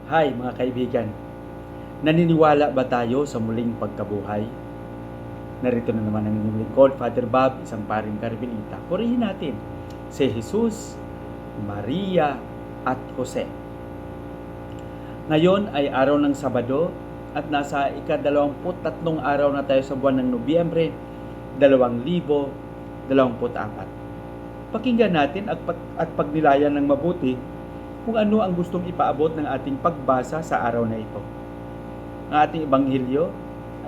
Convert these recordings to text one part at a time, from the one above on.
Hi mga kaibigan, naniniwala ba tayo sa muling pagkabuhay? Narito na naman ang inyong lingkod, Father Bob, isang paring Carmelita. Purihin natin si Jesus, Maria, at Jose. Ngayon ay araw ng Sabado at nasa ika-23 araw na tayo sa buwan ng Nobyembre, 2024. Pakinggan natin at pagnilayan ng mabuti kung ano ang gustong ipaabot ng ating pagbasa sa araw na ito. Ang ating ebanghelyo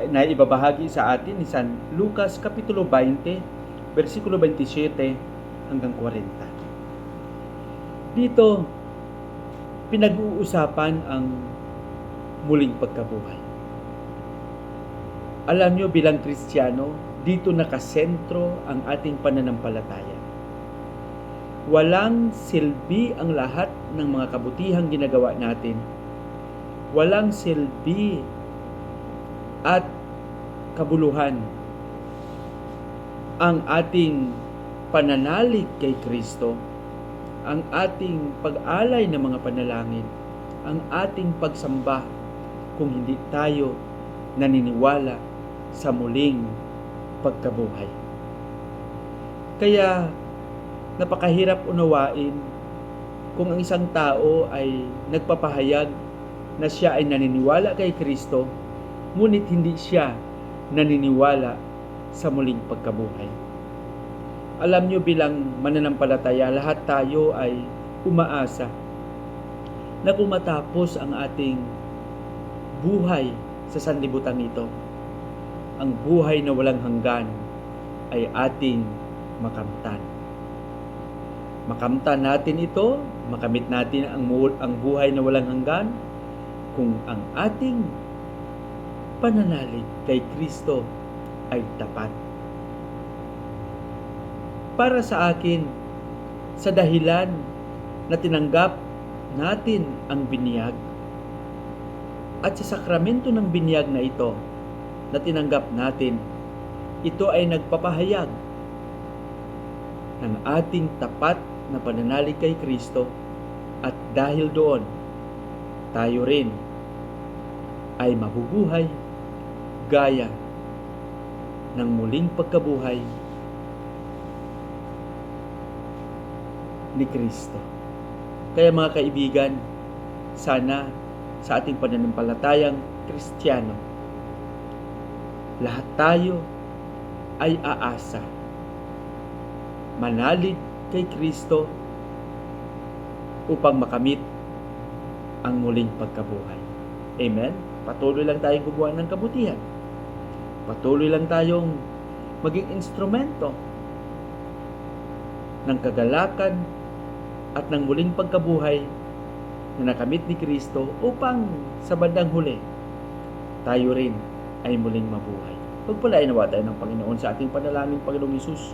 ay naibabahagi sa atin ni San Lucas Kapitulo 20, versikulo 27 hanggang 40. Dito, pinag-uusapan ang muling pagkabuhay. Alam nyo, bilang Kristiyano, dito nakasentro ang ating pananampalataya. Walang silbi ang lahat ng mga kabutihang ginagawa natin. Walang silbi at kabuluhan ang ating pananalig kay Kristo, ang ating pag-alay ng mga panalangin, ang ating pagsamba kung hindi tayo naniniwala sa muling pagkabuhay. Kaya napakahirap unawain kung ang isang tao ay nagpapahayag na siya ay naniniwala kay Kristo, ngunit hindi siya naniniwala sa muling pagkabuhay. Alam nyo, bilang mananampalataya, lahat tayo ay umaasa na kung matapos ang ating buhay sa sanlibutan ito, ang buhay na walang hanggan ay ating makamtan. Makamtan natin ito, makamit natin ang buhay na walang hanggan kung ang ating pananalig kay Kristo ay tapat. Para sa akin, sa dahilan na tinanggap natin ang binyag at sa sakramento ng binyag na ito na tinanggap natin, ito ay nagpapahayag ng ating tapat na pananalig kay Kristo, at dahil doon, tayo rin ay mabubuhay gaya ng muling pagkabuhay ni Kristo. Kaya mga kaibigan, sana sa ating pananampalatayang Kristiyano, lahat tayo ay aasa, manalig kay Kristo upang makamit ang muling pagkabuhay. Amen? Patuloy lang tayong gumawa ng kabutihan. Patuloy lang tayong maging instrumento ng kagalakan at ng muling pagkabuhay na nakamit ni Kristo upang sa bandang huli, tayo rin ay muling mabuhay. Pagpalain nawa tayo ng Panginoon sa ating panalangin. Panginoong Hesus,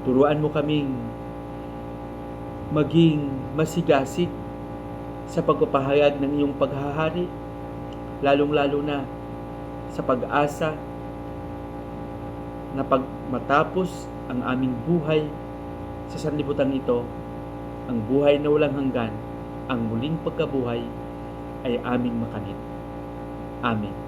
turuan mo kaming maging masigasig sa pagpapahayag ng iyong paghahari, lalong-lalo na sa pag-asa na pag matapos ang aming buhay sa sanlibutan ito, ang buhay na walang hanggan, ang muling pagkabuhay ay aming makamit. Amen.